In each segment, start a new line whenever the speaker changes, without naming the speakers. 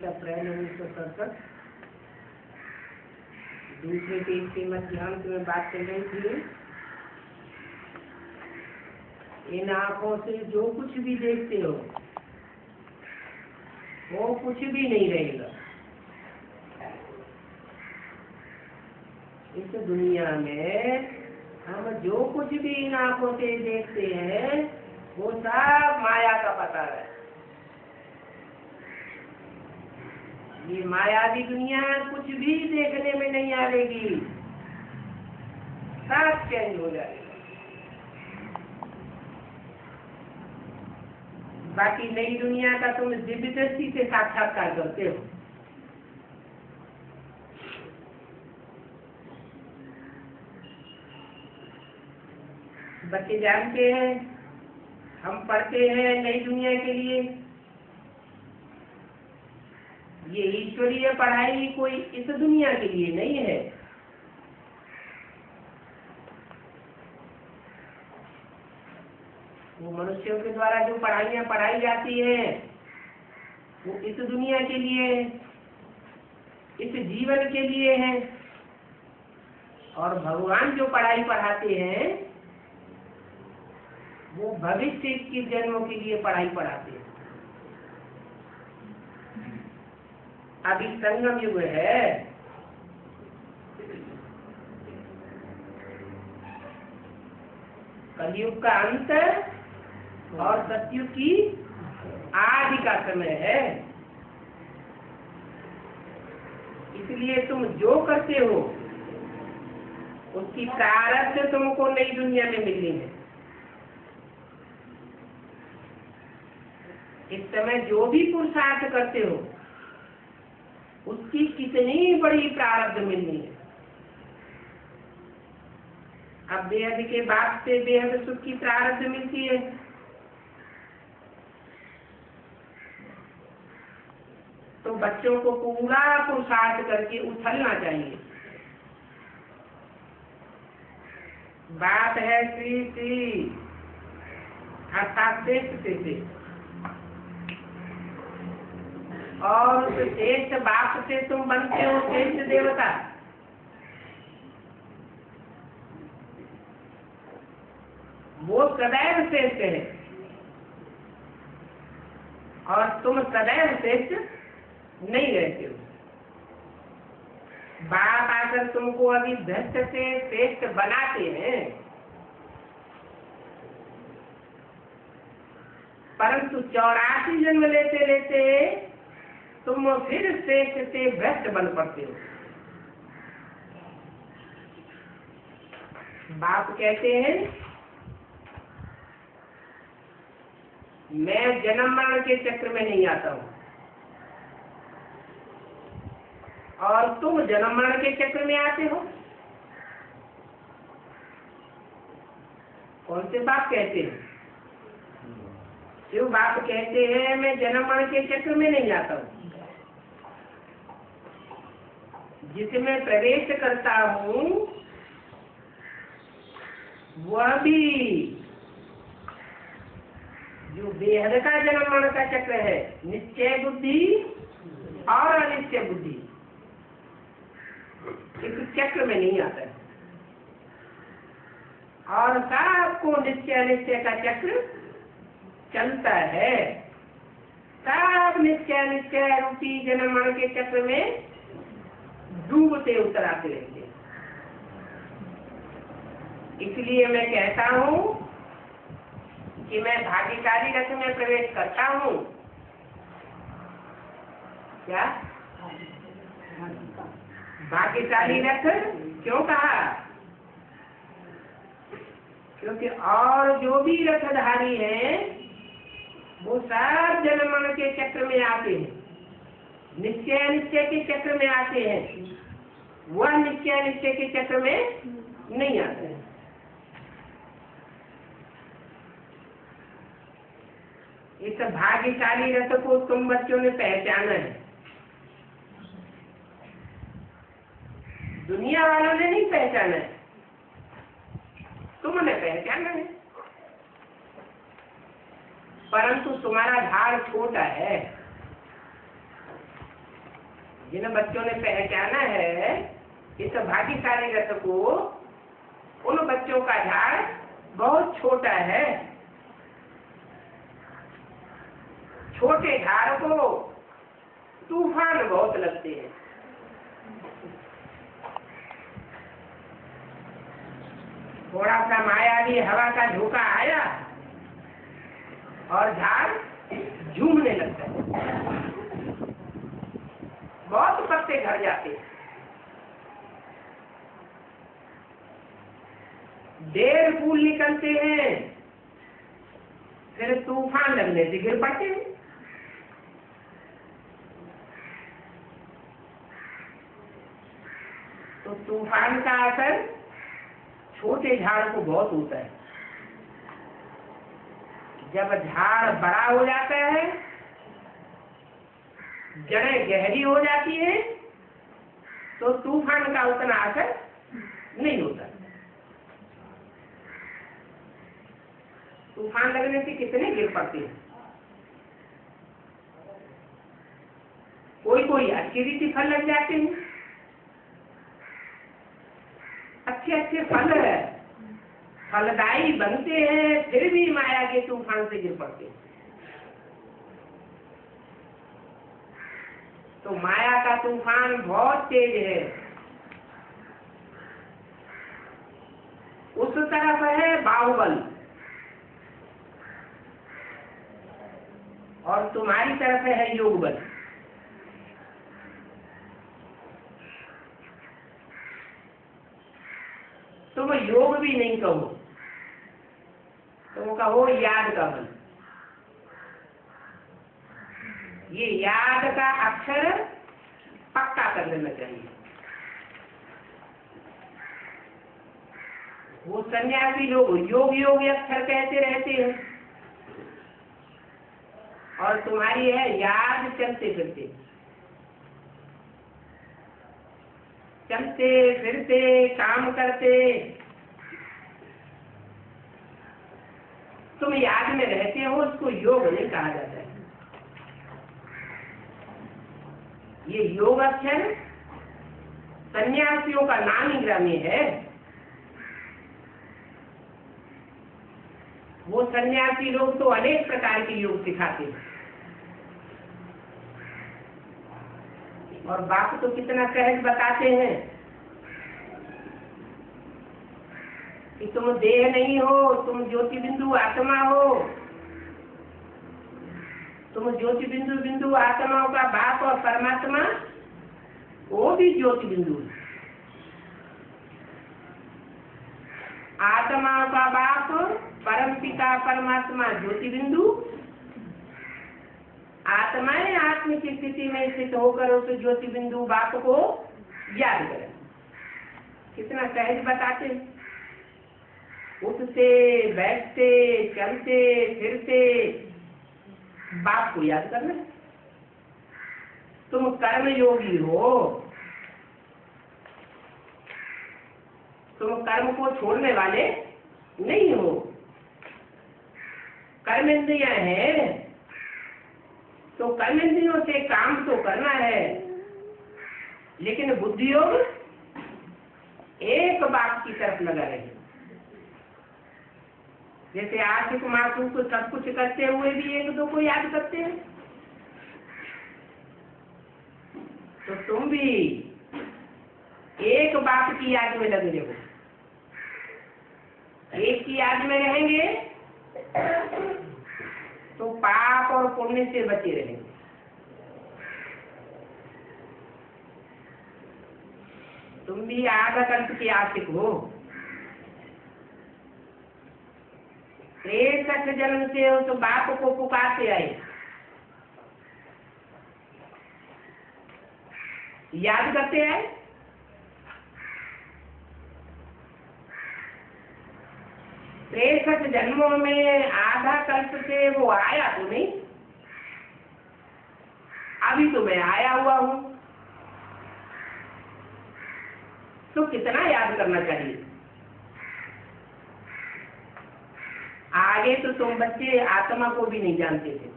अप्रैल 1967 दूसरे पेज के मध्यांश में बात चल रही थी। इन आंखों से जो कुछ भी देखते हो वो कुछ भी नहीं रहेगा। इस दुनिया में हम जो कुछ भी इन आंखों से देखते हैं वो सब माया का पता है। ये मायावी दुनिया कुछ भी देखने में नहीं आएगी, सब चेंज हो जाएगा। बाकी नई दुनिया का तुम दिव्य दृष्टि से साक्षात्कार करते हो। बच्चे जानते हैं, हम पढ़ते हैं नई दुनिया के लिए। ये ईश्वरीय पढ़ाई कोई इस दुनिया के लिए नहीं है। वो मनुष्यों के द्वारा जो पढ़ाइयाँ पढ़ाई जाती हैं वो इस दुनिया के लिए, इस जीवन के लिए है। और भगवान जो पढ़ाई पढ़ाते हैं वो भविष्य के जन्मों के लिए पढ़ाई पढ़ाते हैं। अभी संगम युग है, कलयुग का अंत और सतयुग की आदि का समय है। इसलिए तुम जो करते हो उसकी प्रारब्ध तुमको नई दुनिया में मिलनी है। इस समय जो भी पुरुषार्थ करते हो उसकी कितनी बड़ी प्रारब्ध मिलनी है। अब बेहद के बाद से बेहद सुख की प्रारब्ध मिलती है। तो बच्चों को पूरा पुरुषार्थ करके उछलना चाहिए। बात है श्री अर्थात श्रेष्ठ से और उस श्रेष्ठ बाप से तुम बनते हो श्रेष्ठ देवता। वो सदैव श्रेष्ठ है और तुम सदैव श्रेष्ठ नहीं रहते हो। बाप आकर तुमको अभी भ्रष्ट से श्रेष्ठ बनाते हैं, परंतु 84 जन्म लेते लेते तुम फिर श्रेष्ठ से भ्रष्ट बन पड़ते हो। बाप कहते हैं मैं जन्म मरण के चक्र में नहीं आता हूँ और तुम जन्म मरण के चक्र में आते हो। कौन से बाप कहते हैं? शिव बाप कहते हैं मैं जन्म मरण के चक्र में नहीं आता हूँ। जिसमें प्रवेश करता हूँ वह भी जो बेहद का जन्म मरण का चक्र है, निश्चय बुद्धि और अनिश्चय बुद्धि, इस चक्र में नहीं आता है। और सबको निश्चय अनिश्चय का चक्र चलता है। सब निश्चय अनिश्चय रूपी जन्म मरण के चक्र में डूबते उतराते रहते। इसलिए मैं कहता हूँ कि मैं भाग्यशाली रथ में प्रवेश करता हूँ। क्या भाग्यशाली रथ क्यों कहा? क्योंकि और जो भी रथधारी हैं वो सब जन्म मरण के चक्र में आते हैं, निश्चय अनिश्चय के चक्र में आते हैं। वह निश्चय अनिश्चय के चक्र में नहीं आते हैं। इस भाग्यशाली रथ को तुम बच्चों ने पहचाना है, दुनिया वालों ने नहीं पहचाना है, तुमने पहचाना है। परंतु तुम्हारा धार छोटा है, जिन बच्चों ने पहचाना है इस भाग्यशाली रथ को, उन बच्चों का झाड़ बहुत छोटा है। छोटे झाड़ को तूफान बहुत लगते हैं। थोड़ा सा मायावी हवा का झोंका आया और झाड़ झूमने लगता है, बहुत पत्ते झड़ जाते हैं। देर फूल निकलते हैं, फिर तूफान लगने से गिर पड़ते हैं। तो तूफान का असर छोटे झाड़ को बहुत होता है। जब झाड़ बड़ा हो जाता है, जड़ें गहरी हो जाती है, तो तूफान का उतना असर नहीं होता। तूफान लगने से कितने गिर पड़ते हैं। कोई कोई अच्छी रीति फल लग जाते हैं, अच्छे अच्छे फल फलदायी बनते हैं, फिर भी माया के तूफान से गिर पड़ते हैं। तो माया का तूफान बहुत तेज है। उस तरफ है बाहुबल और तुम्हारी तरफ है योग बल। तुम योग भी नहीं कहो, तुम कहो याद का बल। ये याद का अक्षर पक्का कर देना चाहिए। वो सन्यासी लोग योग योग अक्षर कहते रहते हैं और तुम्हारी है याद चलते फिरते, चलते फिरते काम करते। तुम याद में रहते हो, उसको योग नहीं कहा जाता है। ये योग अक्षर सन्यासियों का नामी ग्रामी है। वो सन्यासी लोग तो अनेक प्रकार के योग सिखाते हैं और बात तो कितना सहज बताते हैं कि तुम देह नहीं हो, तुम ज्योति बिंदु आत्मा हो। तुम ज्योति बिंदु बिंदु आत्माओं का बाप और परमात्मा वो भी ज्योति बिंदु है। आत्माओं का बाप परम पिता परमात्मा ज्योति बिंदु। आत्माएं आत्म की स्थिति में स्थित होकर उस ज्योति बिंदु बाप को याद करें। कितना सहज बताते। उठते बैठते चलते फिरते बाप को याद करना। तुम कर्म योगी हो, तुम कर्म को छोड़ने वाले नहीं हो। कर्म इंद्रियां हैं तो कर्म इंद्रियों से काम तो करना है, लेकिन बुद्धि योग एक बात की तरफ लगा रहे। जैसे आशिक मासूक सब कुछ करते हुए भी एक दो को याद करते हैं, तो तुम भी एक बात की याद में लगे रहो। एक की याद में रहेंगे तो पाप और पुण्य से बचे रहेंगे। तुम भी आधा कल्प के आशिक हो। 63 जन्म से उस बाप को पुकारते आए, याद करते आए। जन्मों में आधा कल्प से वो आया तो नहीं, अभी तो मैं आया हुआ हूं। तो कितना याद करना चाहिए। आगे तो तुम बच्चे आत्मा को भी नहीं जानते थे।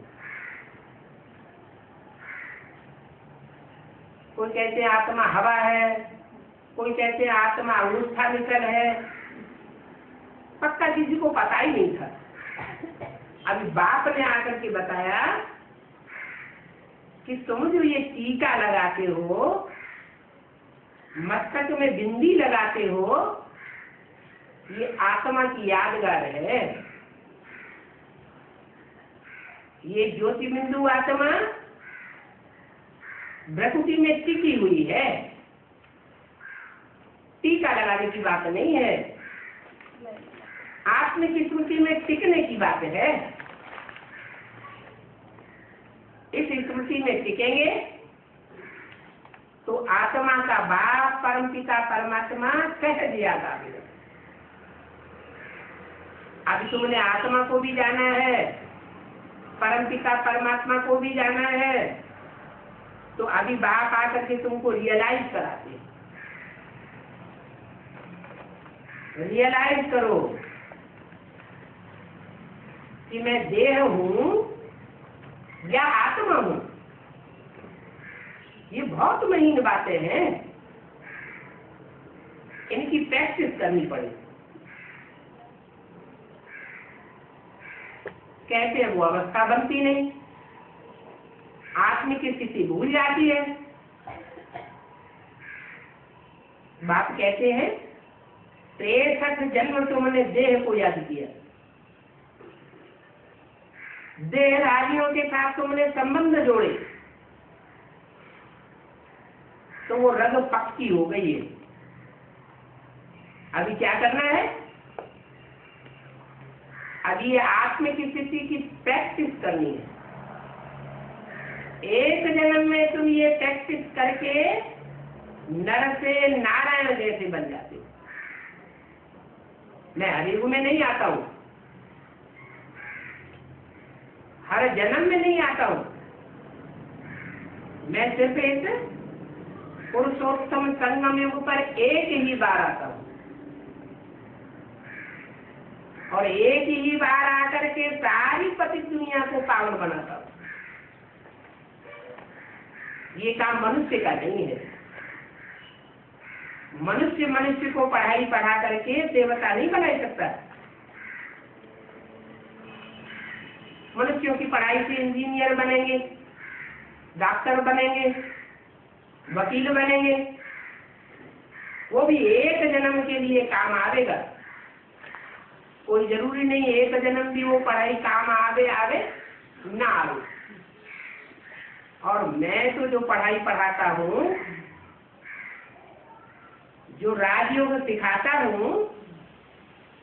कोई कहते हैं आत्मा हवा है, कोई कहते हैं आत्मा अवस्था निकल है। पक्का किसी को पता ही नहीं था। अभी बाप ने आकर के बताया कि तुम जो ये टीका लगाते हो, मस्तक में बिंदी लगाते हो, ये आत्मा की यादगार है। ये ज्योति बिंदु आत्मा प्रकृति में टिकी हुई है, टीका लगाने की बात नहीं है। आत्म की स्मृति में टिकने की बात है। इस स्मृति में टिकेंगे तो आत्मा का बाप परम पिता परमात्मा सहज याद आएगा। अभी तुमने आत्मा को भी जाना है, परम पिता परमात्मा को भी जाना है, तो अभी बाप आकर के तुमको रियलाइज कराते हैं। रियलाइज करो कि मैं देह हूं या आत्मा हूं। ये बहुत महीन बातें हैं, इनकी प्रैक्टिस करनी पड़ेगी। कहते हैं वो अवस्था बनती नहीं, आत्मिक स्थिति भूल जाती है। बाप कहते हैं 63 जन्म तुमने देह को याद किया, देह राजियों के साथ तुमने संबंध जोड़े, तो वो रग पक्की हो गई है। अभी क्या करना है? अभी ये आत्मिक स्थिति की प्रैक्टिस करनी है। एक जन्म में तुम ये प्रैक्टिस करके नर से नारायण जैसे बन जाते हो। मैं हर युग में नहीं आता हूं, हर जन्म में नहीं आता हूं। मैं सिर्फ इस पुरुषोत्तम संगम युग पर एक ही बार आता हूं, और एक ही बार आकर के सारी पतित दुनिया को पावन बनाता हूं। ये काम मनुष्य का नहीं है। मनुष्य मनुष्य को पढ़ाई पढ़ा करके देवता नहीं बना सकता। मनुष्यों की पढ़ाई से इंजीनियर बनेंगे, डॉक्टर बनेंगे, वकील बनेंगे, वो भी एक जन्म के लिए काम आवेगा। कोई जरूरी नहीं एक जन्म भी वो पढ़ाई काम आवे ना आवे। और मैं तो जो पढ़ाई पढ़ाता हूँ, जो राजयोग सिखाता हूँ,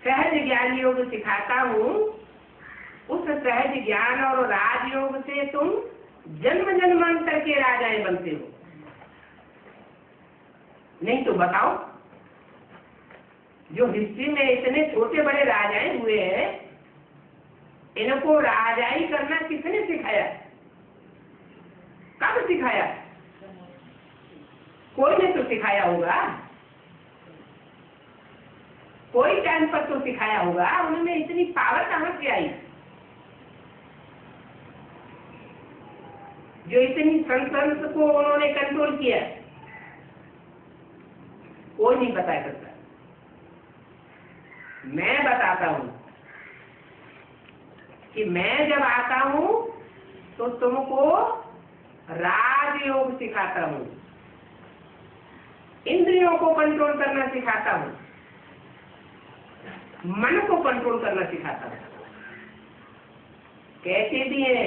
सहज ज्ञान योग सिखाता हूँ, उस सहज ज्ञान और राजयोग से तुम जन्म जन्मांतर के राजाएं बनते हो। नहीं तो बताओ, जो हिस्ट्री में इतने छोटे बड़े राजाएं हुए हैं, इनको राजाई करना किसने सिखाया? कब सिखाया? कोई ने तो सिखाया होगा, कोई टाइम पर तो सिखाया होगा। उनमें इतनी पावर कहां से आई जो इतनी संसद को उन्होंने कंट्रोल किया? कोई नहीं बता सकता। मैं बताता हूं कि मैं जब आता हूं तो तुमको राजयोग सिखाता हूं, इंद्रियों को कंट्रोल करना सिखाता हूं, मन को कंट्रोल करना सिखाता हूं। कहते भी है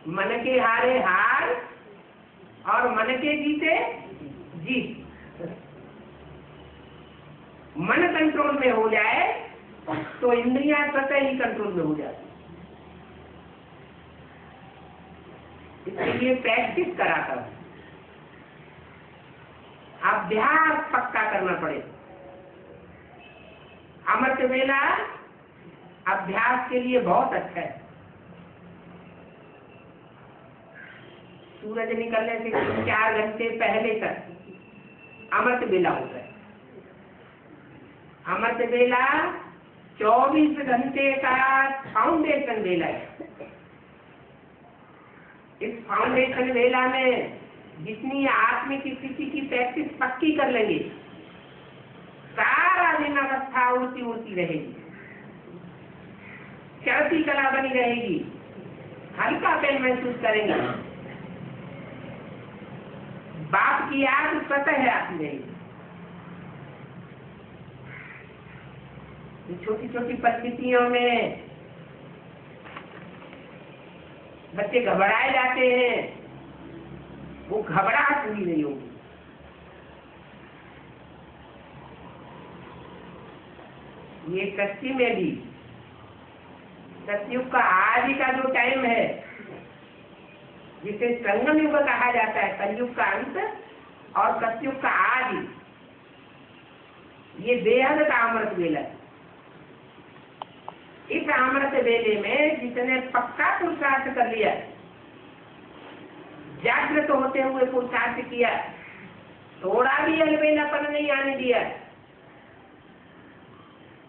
मन के हारे हार और मन के जीते जीत। मन कंट्रोल में हो जाए तो इंद्रियां स्वतः ही कंट्रोल में हो जाती। इसलिए प्रैक्टिस कराता हूं, अभ्यास पक्का करना पड़े। अमृत वेला अभ्यास के लिए बहुत अच्छा है। सूरज निकलने से 4 घंटे पहले तक अमृत वेला होता है। अमृत वेला 24 घंटे का फाउंडेशन वेला है। इस फाउंडेशन वेला में जितनी आत्मिक स्थिति की प्रैक्टिस पक्की कर लेंगे, सारा दिन अवस्था उड़ती उड़ती रहेगी, चढ़ती कला बनी रहेगी, हल्का पेन महसूस करेंगे, बाप की याद स्वतः आती रहेगी। छोटी छोटी परिस्थितियों में बच्चे घबराए जाते हैं, वो घबराहट पूरी नहीं होगी। ये कच्ची में भी सतयुग का आदि का जो टाइम है, जिसे संगम युग कहा जाता है, कलयुग का अंत और सतयुग का आदि, ये बेहद का अमृत वेला है। इस अमृत वेले में जिसने पक्का पुरुषार्थ कर लिया, जागृत होते हुए पुरुषार्थ किया, थोड़ा भी अलबेलापन नहीं आने दिया,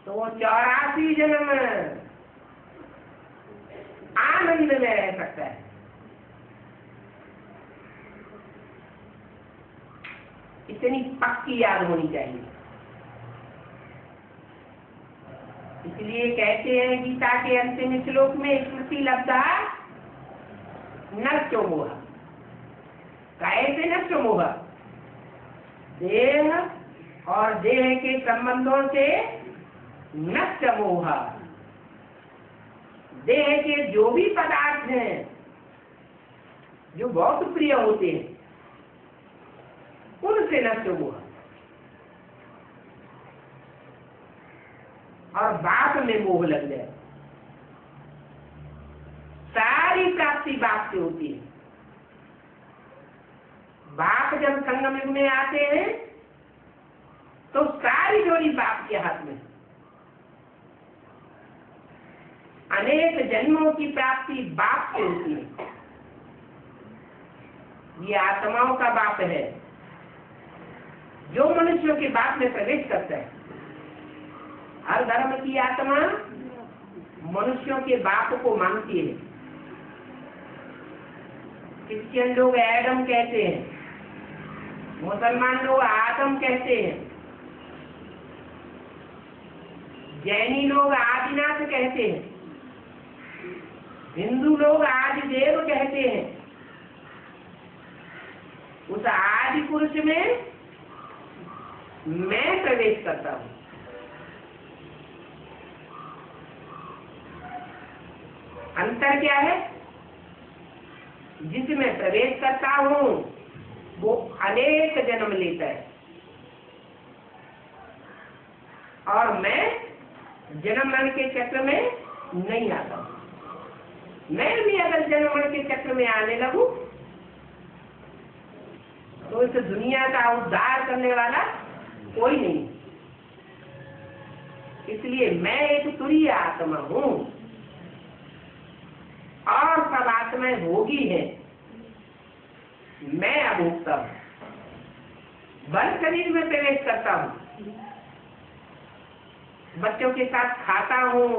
तो वो 84 जन्म आनंद में रह सकता है। इतनी पक्की याद होनी चाहिए। इसलिए कहते हैं गीता के अंतिम श्लोक में, स्मृति लब्धा नष्टो मोह। कैसे नष्ट मोह? देह और देह के संबंधों से नष्ट मोह। देह के जो भी पदार्थ हैं जो बहुत प्रिय होते हैं, उनसे नष्ट मोह। और बाप में मोह लग जाए, सारी प्राप्ति बाप से होती है। बाप जब संगम युग में आते हैं तो सारी जोड़ी बाप के हाथ में। अनेक जन्मों की प्राप्ति बाप से होती है। ये आत्माओं का बाप है, जो मनुष्यों के बाप में प्रवेश करता है। हर धर्म की आत्मा मनुष्यों के बाप को मानती है। क्रिश्चियन लोग एडम कहते हैं, मुसलमान लोग आदम कहते हैं, जैनी लोग आदिनाथ कहते हैं, हिंदू लोग आदिदेव कहते हैं। उस आदि पुरुष में मैं प्रवेश करता हूं। अंतर क्या है? जिसमें प्रवेश करता हूं वो अनेक जन्म लेता है, और मैं जन्म मरण के चक्र में नहीं आता हूं। मैं भी अगर जन्म मरण के चक्र में आने लगूं तो इस दुनिया का उद्धार करने वाला कोई नहीं। इसलिए मैं एक तुरीय आत्मा हूं और सब आत्माएं भोगी है, मैं अभोक्ता हूं। बल शरीर में प्रवेश करता हूं, बच्चों के साथ खाता हूं,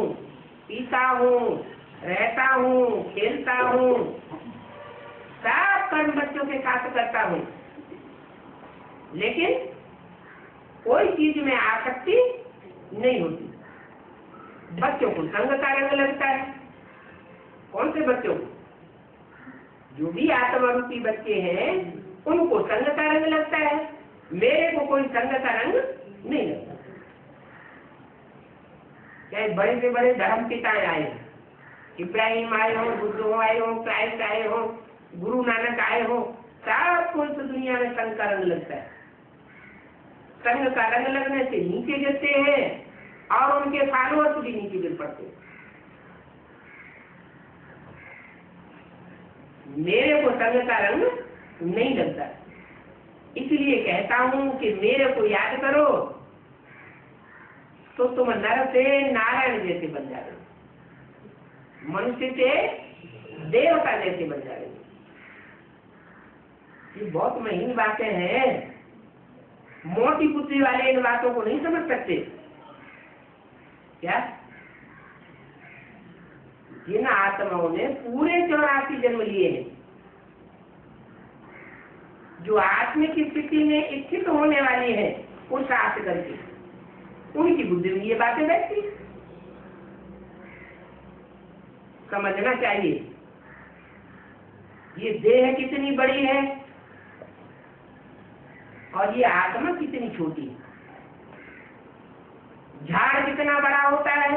पीता हूं, रहता हूं, खेलता हूं, सब कर्म बच्चों के साथ करता हूं, लेकिन कोई चीज में आसक्ति नहीं होती। बच्चों को संग का रंग लगता है। कौन से बच्चों को? जो भी आत्मा रूपी बच्चे हैं उनको संग का रंग लगता है। मेरे को कोई संग का रंग नहीं लगता। चाहे बड़े से बड़े धर्म पिताएं आए, इब्राहिम आए हो, बुद्ध आए हो, क्राइस्ट आए हो, गुरु नानक आए हो, सबको इस दुनिया में संग का रंग लगता है। संग का रंग लगने से नीचे गिरते हैं और उनके फॉलोअर्स भी नीचे गिर पड़ते हैं। मेरे को संग का रंग नहीं लगता, इसलिए कहता हूं कि मेरे को याद करो तो तुम नर से नारायण जैसे बन जाओगे, मनुष्य से देवता जैसे बन जाओगे। ये बहुत महीन बातें हैं। मोटी बुद्धि वाले इन बातों को नहीं समझ सकते क्या? जिन आत्माओं ने पूरे 84 जन्म लिए हैं, जो आत्मिक स्थिति में स्थित होने वाली है वो शास्त्र करके, उनकी बुद्धि में ये बातें बैठती। समझना चाहिए ये देह कितनी बड़ी है और ये आत्मा कितनी छोटी है। झाड़ कितना बड़ा होता है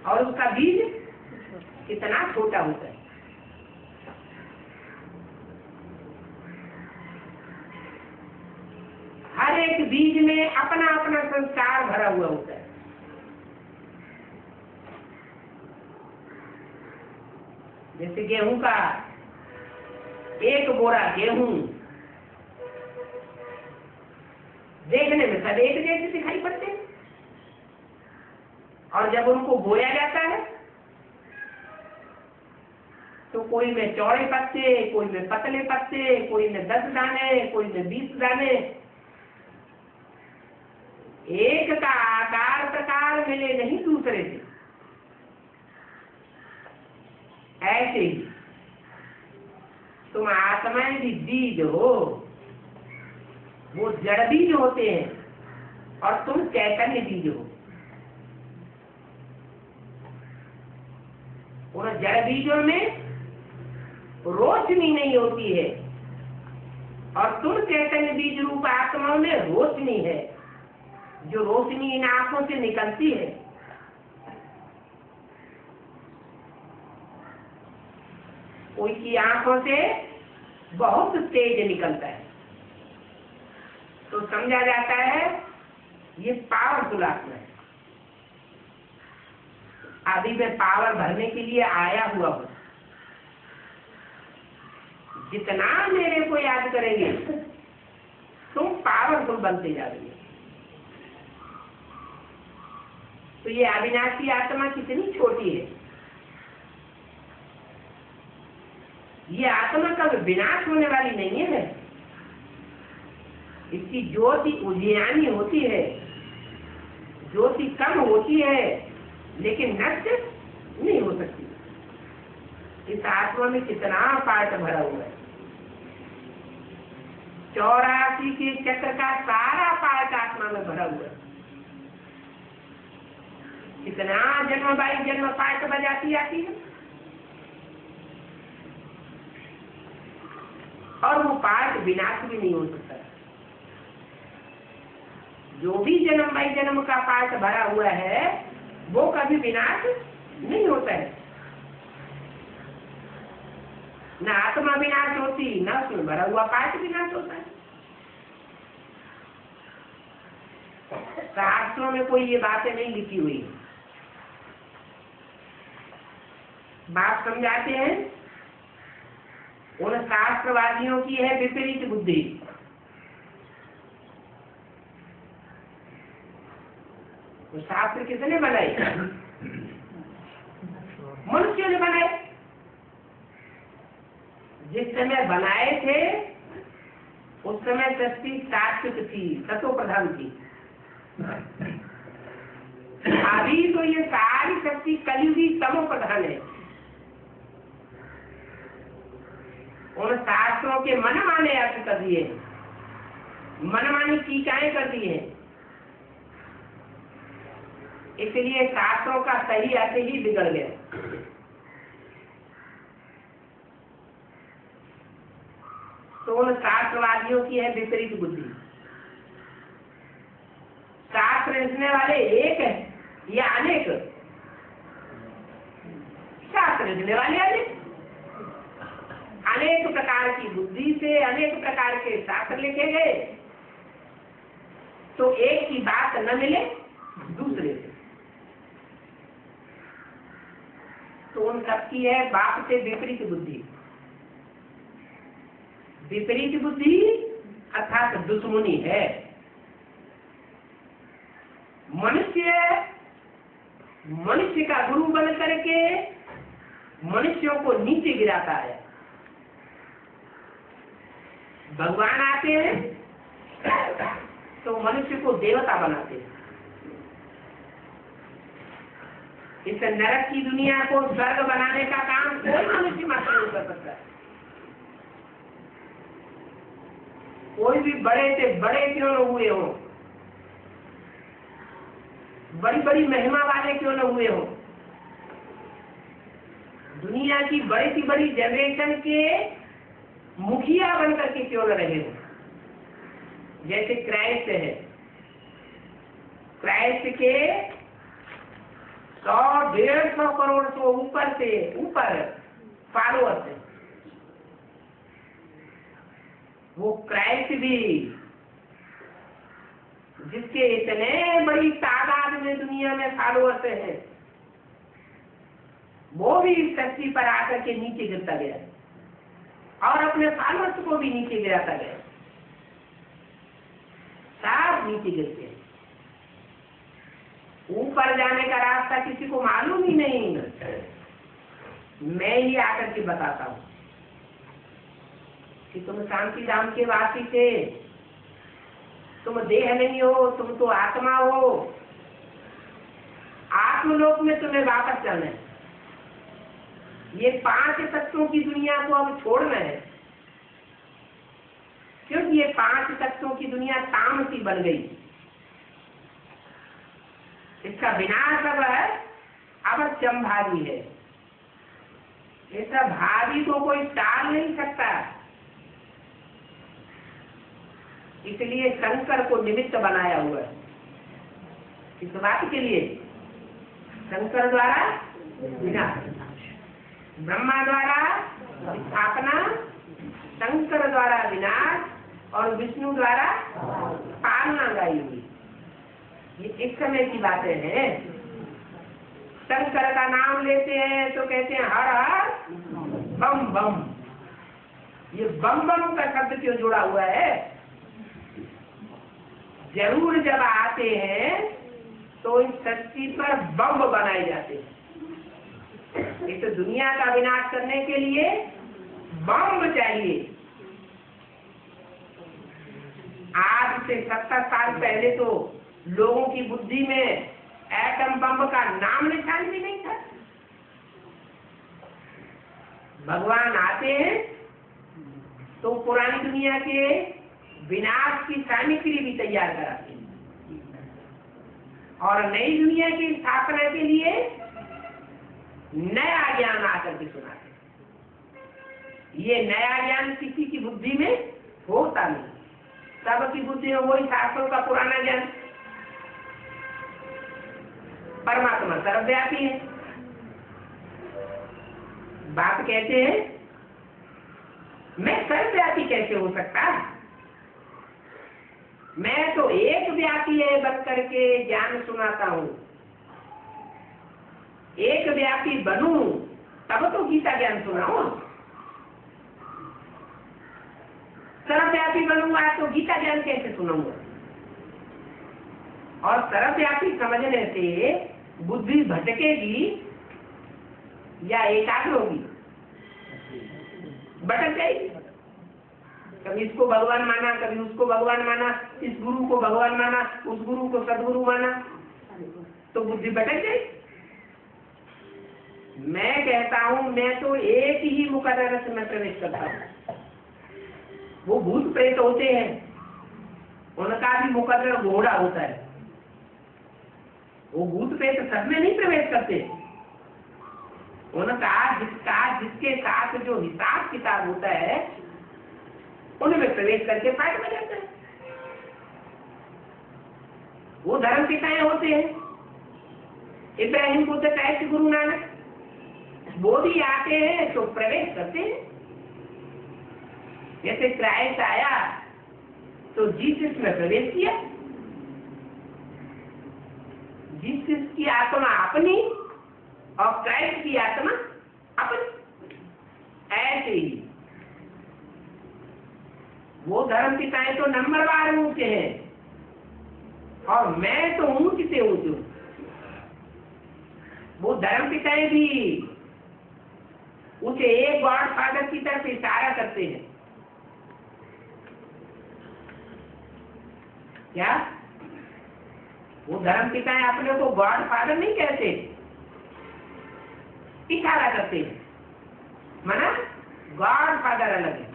और उसका बीज कितना छोटा होता है। हर एक बीज में अपना अपना संस्कार भरा हुआ होता है। जैसे गेहूं का एक बोरा गेहूं देखने में सब एक जैसे दिखाई पड़ते हैं, और जब उनको बोया जाता है तो कोई में चौड़े पत्ते, कोई में पतले पत्ते, कोई में 10 दाने, कोई में 20 दाने, एक का आकार प्रकार मिले नहीं दूसरे से। ऐसे ही तुम आत्माएं भी बीज हो, वो जड़ बीज होते हैं और तुम चैतन्य बीज हो। उन जड़ बीजों में रोशनी नहीं होती है और तुम चैतन्य बीज रूप आत्माओं में रोशनी है। जो रोशनी इन आंखों से निकलती है, कोई की आंखों से बहुत तेज निकलता है तो समझा जाता है ये पावरफुल आत्मा है। अभी मैं पावर भरने के लिए आया हुआ हूं। जितना मेरे को याद करेंगे तुम पावरफुल बनते जा रही है। तो ये अविनाशी आत्मा कितनी छोटी है। ये आत्मा कभी विनाश होने वाली नहीं है। इसकी ज्योति उजियानी होती है, ज्योति कम होती है लेकिन नष्ट नहीं हो सकती। इस आत्मा में कितना पार्ट भरा हुआ है। 84 के चक्र का सारा पार्ट आत्मा में भरा हुआ है। कितना जन्म बाई जन्म पार्ट बजाती आती है और वो पार्ट विनाश भी नहीं हो सकता। जो भी जन्म बाई जन्म का पार्ट भरा हुआ है वो कभी विनाश नहीं होता है। न आत्मा विनाश होती, न उसमें भरा हुआ पार्ट विनाश होता है। शास्त्रों में कोई ये बातें नहीं लिखी हुई है। बात समझाते हैं उन शास्त्रवादियों की है विपरीत बुद्धि। तो शास्त्र किसने बनाए? मनुष्य ने बनाए। जिस समय बनाए थे उस समय सृष्टि सात्विक थी, तत्व प्रधान थी। अभी तो ये सारी शक्ति कलयुगी तमो प्रधान है। उन शास्त्रों के मनमाने अर्थ कर दिए, मनमानी टीकाएं कर दी है। इसलिए शास्त्रों का सही अर्थ ही बिगड़ गया। तो उन शास्त्रवादियों की है विपरीत बुद्धि। शास्त्र लिखने वाले एक है या अनेक? शास्त्र लिखने वाले अनेक। अनेक प्रकार की बुद्धि से अनेक प्रकार के शास्त्र लिखे गए तो एक की बात न मिले दूसरे से। तो उन सबकी है बाप से विपरीत बुद्धि। विपरीत बुद्धि अर्थात दुश्मनी है। मनुष्य का गुरु बन करके मनुष्यों को नीचे गिराता है। भगवान आते हैं तो मनुष्य को देवता बनाते हैं। इस नरक की दुनिया को स्वर्ग बनाने का काम कोई मनुष्य मात्र नहीं कर सकता। कोई भी बड़े से बड़े क्यों न हुए हो, बड़ी बड़ी महिमा वाले क्यों न हुए हो, दुनिया की बड़ी सी बड़ी जनरेशन के मुखिया बनकर के क्यों न रहे हो, जैसे क्राइस्ट है, क्राइस्ट के 100-150 करोड़ से ऊपर फॉलोअर्स है। वो क्राइस्ट भी, जिसके इतने बड़ी तादाद में दुनिया में फॉलोअर्स हैं, वो भी इस धरती पर आकर के नीचे गिरता गया और अपने फॉलोअर्स को भी नीचे गिराता गया। सब नीचे गिरते हैं, ऊपर जाने का रास्ता किसी को मालूम ही नहीं। मैं ही आकर के बताता हूं कि तुम शांति धाम के वासी थे, तुम देह नहीं हो, तुम तो आत्मा हो। आत्मलोक में तुम्हें वापस जाना है। ये 5 तत्वों की दुनिया को अब छोड़ना है, क्योंकि ये 5 तत्वों की दुनिया तामसी बन गई। इसका विनाश अब चंभावी है। ऐसा भावी को कोई टाल नहीं सकता। इसलिए शंकर को निमित्त बनाया हुआ है। इस बात के लिए शंकर द्वारा विनाश, ब्रह्मा द्वारा स्थापना, शंकर द्वारा विनाश और विष्णु द्वारा पालना गाई हुई। ये इस समय की बातें हैं। शंकर का नाम लेते हैं तो कहते हैं हर हर बम बम। ये बम बम का शब्द क्यों जुड़ा हुआ है? जरूर जब आते हैं तो इस धरती पर बम बनाए जाते हैं। इस दुनिया का विनाश करने के लिए बम चाहिए। आज से 70 साल पहले तो लोगों की बुद्धि में एटम बम का नाम निशान भी नहीं था। भगवान आते हैं तो पुरानी दुनिया के विनाश की सामग्री भी तैयार कराते हैं और नई दुनिया की स्थापना के लिए नया ज्ञान आकर के सुनाते हैं। ये नया ज्ञान किसी की बुद्धि में होता नहीं। सबकी बुद्धि में वही शास्त्रों का पुराना ज्ञान। परमात्मा सर्वव्यापी है। बात कहते हैं मैं सर्वव्यापी कैसे हो सकता? मैं तो एक व्यापी है बन करके ज्ञान सुनाता हूं। एक व्यापी बनूं तब तो गीता ज्ञान सुनाऊं। सर्वव्यापी बनूंगा तो गीता ज्ञान कैसे सुनाऊंगा? और सर्वव्यापी समझने से बुद्धि भटकेगी या एकाग्र होगी? भटक जाएगी। कभी इसको भगवान माना, कभी उसको भगवान माना, इस गुरु को भगवान माना, उस गुरु को सदगुरु माना, तो बुद्धि भटक जाएगी। मैं कहता हूं मैं तो एक ही मुकद्दर में प्रवेश करता हूं। वो भूत प्रेत होते हैं, उनका भी मुकद्दर घोड़ा होता है। वो भूत प्रेत सब में नहीं प्रवेश करते। उनका जिसके साथ जो हिसाब किताब होता है उनमें प्रवेश करके फाइट में जाते हैं। वो धर्म पिताएं होते हैं। इब्राहिम बुद्ध कैसे गुरु नानक, वो भी आते हैं तो प्रवेश करते हैं। जैसे क्राइस्ट आया तो जीसस में प्रवेश किया। जीसस की आत्मा अपनी और क्राइस्ट की आत्मा अपनी। ऐसे ही वो धर्म पिताएं तो नंबरवार ऊंचे हैं और मैं तो ऊंच से ऊंच हूं। वो धर्म पिताएं भी उसे एक गॉड फादर की तरफ इशारा करते हैं। क्या वो धर्म पिताएं अपने को गॉड फादर नहीं कहते, इशारा करते हैं। माना गॉड फादर अलग है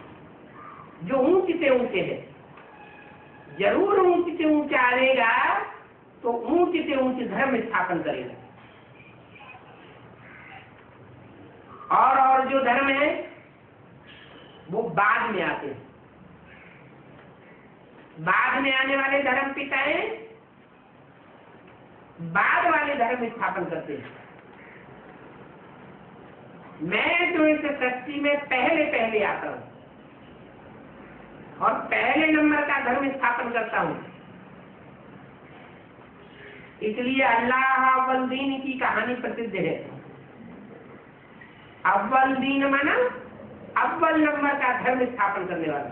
जो ऊंचे से ऊंचे है जरूर ऊंच से ऊंचा आएगा तो ऊंच से ऊंच धर्म स्थापन करेगा। और जो धर्म है वो बाद में आते हैं। बाद में आने वाले धर्म पिताएं बाद वाले धर्म स्थापन करते हैं। मैं जो इस सृष्टि में पहले पहले आता हूं और पहले नंबर का धर्म स्थापन करता हूं। इसलिए अल्लाह अव्वल दीन की कहानी प्रसिद्ध है। अव्वल दीन माना अव्वल नंबर का धर्म स्थापन करने वाला,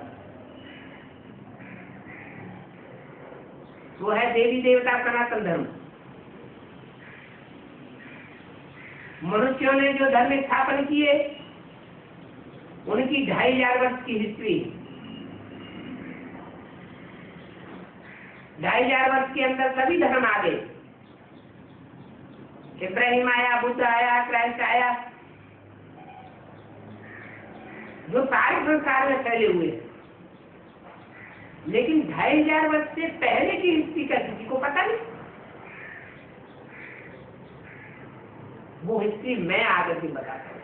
वो है देवी देवता सनातन धर्म। मनुष्यों ने जो धर्म स्थापन किए उनकी 2500 वर्ष की हिस्ट्री। 2500 वर्ष के अंदर सभी धर्म आ गए। इब्राहिम आया, बुद्ध आया, क्राइस्ट आया, जो सारे संसार में फैले हुए। लेकिन 2500 वर्ष से पहले की हिस्ट्री का किसी को पता नहीं। वो हिस्ट्री मैं आकर के बताता हूँ।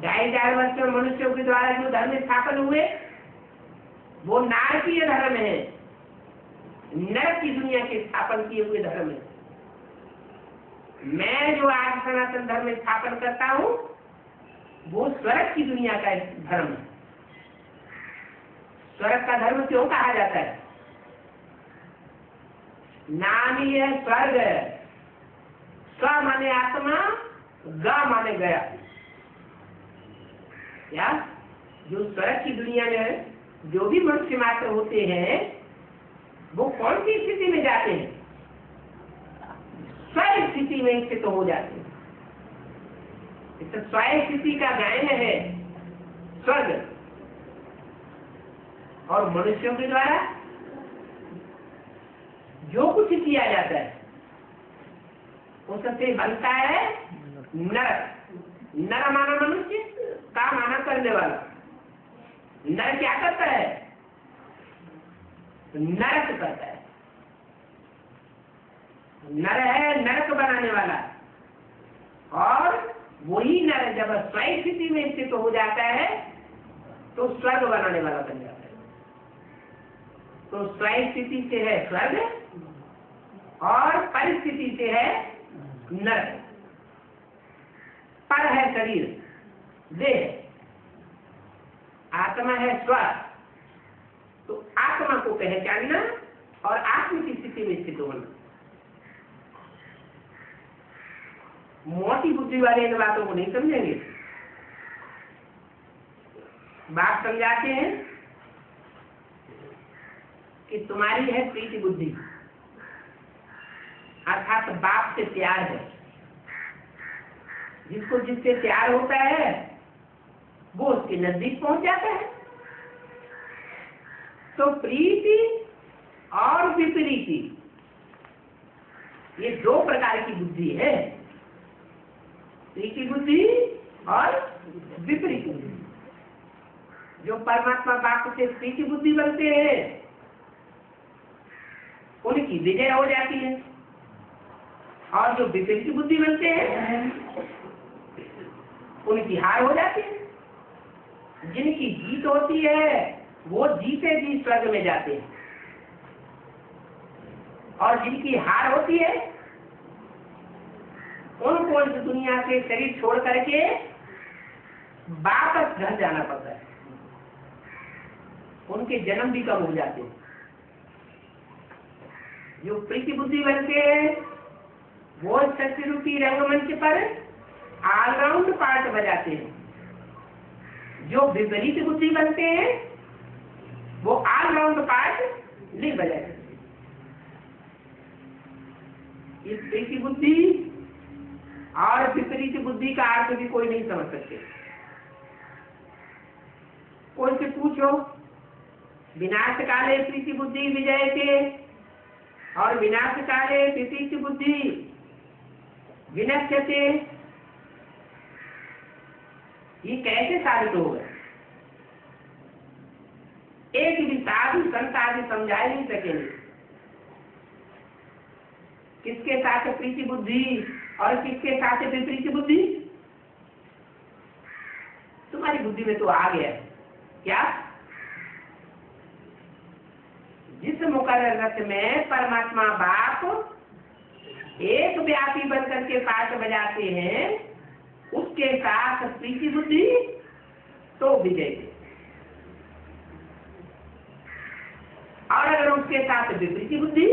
2500 वर्ष में मनुष्यों के द्वारा जो धर्म स्थापन हुए वो नारकीय धर्म है, नरक की दुनिया के स्थापन किए हुए धर्म है। मैं जो आज सनातन धर्म स्थापन करता हूँ वो स्वर्ग की दुनिया का धर्म है। स्वर्ग का धर्म क्यों कहा जाता है? नाम ही है स्वर्ग। स्व माने आत्मा, ग माने गया। क्या जो स्वर्ग की दुनिया में जो भी मनुष्य मात्र होते हैं वो कौन सी स्थिति में जाते हैं? स्व स्थिति में स्थित हो जाते हैं। इस स्व स्थिति का गायन है स्वर्ग। और मनुष्यों के द्वारा जो कुछ किया जाता है उससे बनता है नरक। नर माना मनुष्य, का माना करने वाला। नर क्या करता है? नरक करता है। नर है नरक बनाने वाला। और वही नर जब स्वयं स्थिति में स्थित हो जाता है तो स्वर्ग बनाने वाला बन जाता है। तो स्वयं स्थिति से है स्वर्ग और परिस्थिति से है नरक। पर है शरीर, देह, आत्मा है स्वर। तो आत्मा को पहचानना और आत्म की स्थिति में स्थित होना। मोटी बुद्धि वाले इन बातों को नहीं समझेंगे। बाप समझाते हैं कि तुम्हारी है प्रीति बुद्धि, अर्थात बाप से प्यार है। जिसको जिससे प्यार होता है वो उसके नजदीक पहुंच जाता है। तो प्रीति और विपरीति ये 2 प्रकार की बुद्धि है। प्रीति बुद्धि और विपरीत बुद्धि। जो परमात्मा बाप से प्रीति बुद्धि बनते हैं उनकी विजय हो जाती है, और जो विपरीत बुद्धि बनते हैं उनकी हार हो जाती है। जिनकी जीत होती है वो जीते जी स्वर्ग में जाते हैं, और जिनकी हार होती है उनको इस दुनिया से शरीर छोड़ करके वापस घर जाना पड़ता है। उनके जन्म भी कम हो जाते हैं। जो प्रीति बुद्धि बनते हैं वो सत्य रूपी रंगमंच पर ऑलराउंड पार्ट बजाते हैं। जो विपरीत बुद्धि बनते हैं वो ऑलराउंड पार्ट नहीं बजाते। इस प्रीति बुद्धि और विपरीत बुद्धि का अर्थ भी कोई नहीं समझ सकते। कोई से पूछो विनाश काले प्रीति बुद्धि विजय के और विनाश काले विपरीत बुद्धि विनश्यते, ये कैसे साबित होगा? एक भी साधु संत आदि समझा नहीं सकेंगे किसके साथ प्रीति बुद्धि और किसके साथ विपरीत बुद्धि। तुम्हारी बुद्धि में तो आ गया क्या, जिस मुकर्रर रथ में परमात्मा बाप एक व्यापी बनकर के पाठ बजाते हैं उसके साथ प्रीति बुद्धि तो विजय, और अगर उसके साथ विपरीत बुद्धि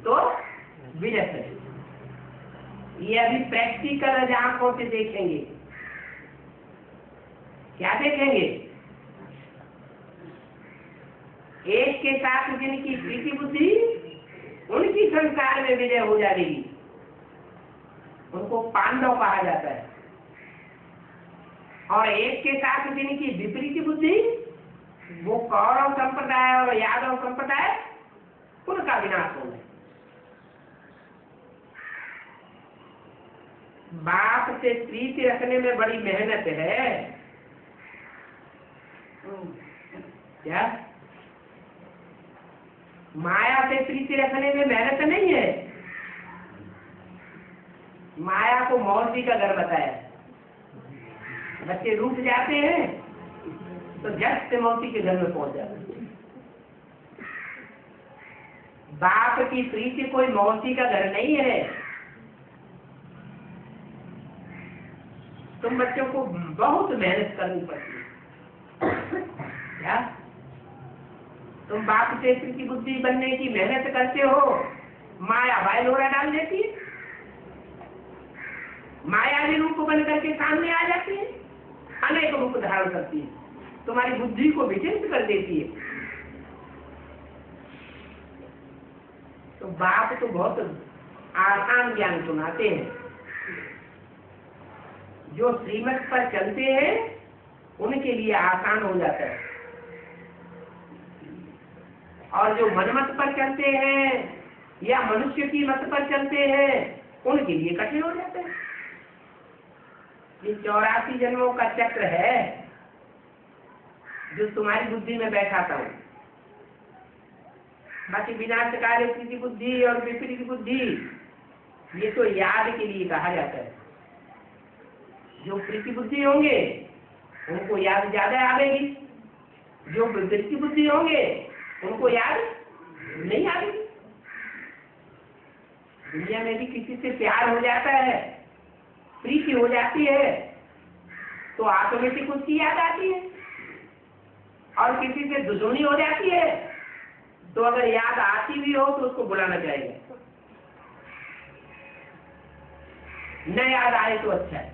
तो विजय है। ये अभी प्रैक्टिकल आंखों से देखेंगे। क्या देखेंगे, एक के साथ जिनकी प्रीति बुद्धि उनकी संसार में विजय हो जाएगी, उनको पांडव कहा जाता है, और एक के साथ जिनकी विपरीत बुद्धि वो कौरव संप्रदाय और यादव संप्रदाय उनका विनाश होगा। बाप से प्रीति रखने में बड़ी मेहनत है क्या, माया से प्रीति रखने में मेहनत नहीं है। माया को मौसी का घर बताया, बच्चे रूठ जाते हैं तो झट से मौसी के घर में पहुंच जाते हैं। बाप की प्रीति कोई मौसी का घर नहीं है। तुम बच्चों को बहुत मेहनत करनी पड़ती है क्या, तुम बाप से प्रीति बुद्धि बनने की मेहनत करते हो, माया भाई लोड़ा डाल देती है, मायावी रूप बन करके सामने आ जाती है, अनेक रूप धारण करती है, तुम्हारी बुद्धि को विचलित कर देती है। तो बाप तो बहुत आसान ज्ञान सुनाते हैं, जो श्रीमत पर चलते हैं उनके लिए आसान हो जाता है, और जो मनमत पर चलते हैं या मनुष्य की मत पर चलते हैं उनके लिए कठिन हो जाता है। ये 84 जन्मों का चक्र है जो तुम्हारी बुद्धि में बैठाता हूँ। बाकी विनाशकारी प्रीति बुद्धि और विपरीत बुद्धि ये तो याद के लिए कहा जाता है। जो प्रीति बुद्धि होंगे उनको याद ज्यादा आवेगी, जो विपरीत बुद्धि होंगे उनको याद नहीं आवेगी। दुनिया में भी किसी से प्यार हो जाता है, प्रीति हो जाती है तो ऑटोमेटिक उसकी याद आती है, और किसी से दुश्मनी हो जाती है तो अगर याद आती भी हो तो उसको बुलाना चाहिए, न याद आए तो अच्छा है।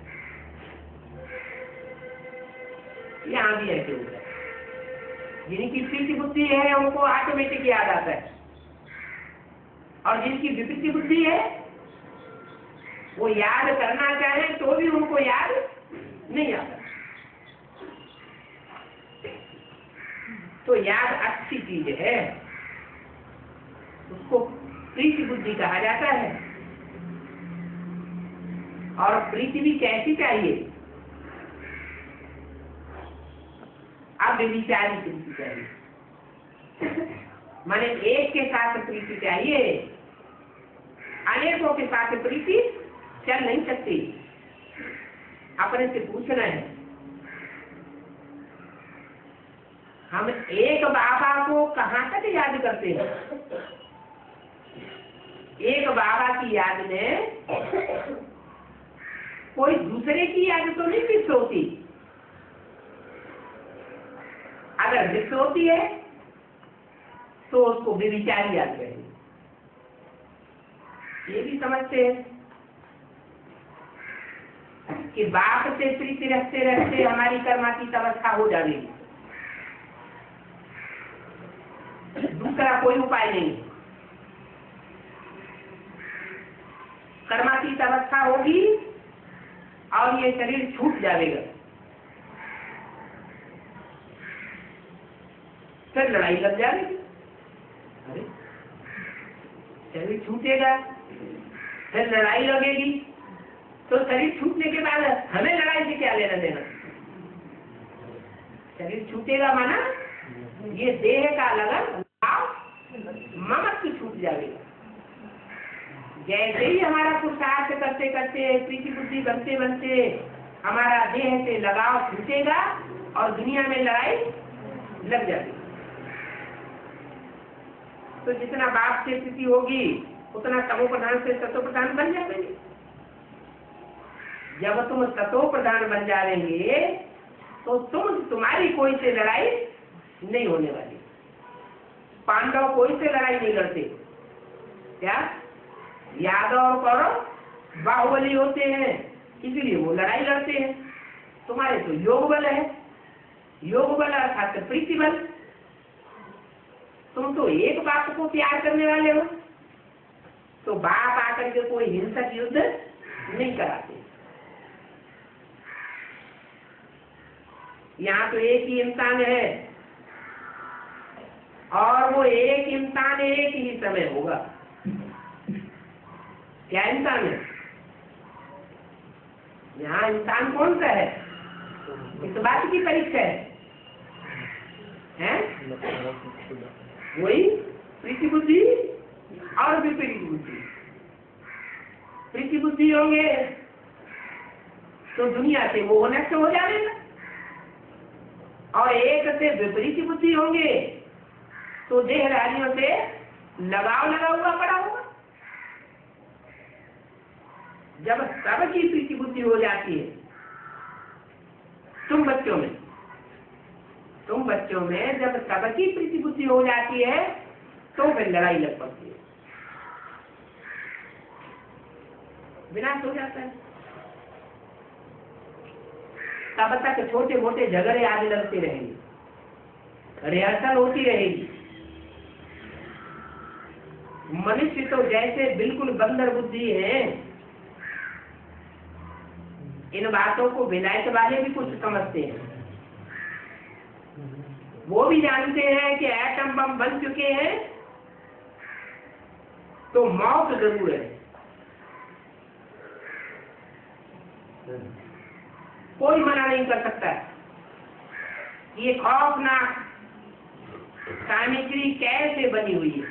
यहाँ भी ऐसे होता है, जिनकी प्रीति बुद्धि है उनको ऑटोमेटिक याद आता है, और जिनकी विपरीत बुद्धि है वो याद करना चाहे तो भी उनको याद नहीं आता। तो याद अच्छी चीज है, उसको प्रीति बुद्धि कहा जाता है। और प्रीति भी कैसी चाहिए, अब विचारी प्रीति चाहिए, माने एक के साथ प्रीति चाहिए, अनेकों के साथ प्रीति चल नहीं सकती। अपने से पूछना है, हम एक बाबा को कहाँ तक याद करते हैं? एक बाबा की याद में कोई दूसरे की याद तो नहीं मिस होती। अगर मिस होती है तो उसको बेविचारी याद करेंगे। ये भी समझते हैं कि बाप से प्रीति रखते रखते हमारी कर्मातीत अवस्था हो जाएगी, दूसरा कोई उपाय नहीं। कर्मातीत अवस्था होगी और ये शरीर छूट जाएगा, फिर लड़ाई लग जाएगी। अरे शरीर छूटेगा फिर लड़ाई लगेगी, तो शरीर छूटने के बाद हमें लड़ाई से क्या लेना देना? शरीर छूटेगा माना ये देह का लगन ममत्व छूट जाएगा। जैसे ही हमारा पुरुषार्थ करते करते प्रीति बुद्धि बनते बनते हमारा देह से लगाव छूटेगा और दुनिया में लड़ाई लग जाएगी। तो जितना बाप से स्थिति होगी उतना तमो प्रधान से सतो प्रधान बन जाएंगे। जब तुम सतो प्रधान बन जाएंगे तो तुम्हारी कोई से लड़ाई नहीं होने वाली। पांडव कोई से लड़ाई नहीं लड़ते। क्या यादव और कौरव बाहुबली होते हैं, इसलिए वो लड़ाई लड़ते हैं। तुम्हारे तो योग बल है, योग बल अर्थात प्रीति बल। तुम तो एक बाप को प्यार करने वाले हो, तो बाप आकर के कोई हिंसक युद्ध नहीं कराते। यहाँ तो एक ही इंसान है और वो एक इंसान एक ही समय होगा। क्या इंसान है? यहाँ इंसान कौन सा है? इस बात की परीक्षा है? वही प्रीति बुद्धि और विपरीत बुद्धि। प्रीति बुद्धि होंगे तो दुनिया से वो नष्ट हो जाएगा, और एक से विपरीत बुद्धि होंगे तो देहधारियों से लगाव लगा हुआ पड़ा होगा। जब सबकी प्रीति बुद्धि हो जाती है तुम बच्चों में जब सबकी प्रीति बुद्धि हो जाती है तो फिर लड़ाई लग पड़ती है, विनाश हो जाता है। तब तक छोटे मोटे झगड़े आगे लगते रहेंगे, रिहर्सल होती रहेगी। मनुष्य तो जैसे बिल्कुल बंदर बुद्धि है, इन बातों को विलायत वाले भी कुछ समझते हैं। वो भी जानते हैं कि एटम बम बन चुके हैं तो मौत जरूर है। कोई मना नहीं कर सकता। ये खौफनाक सामग्री कैसे बनी हुई है,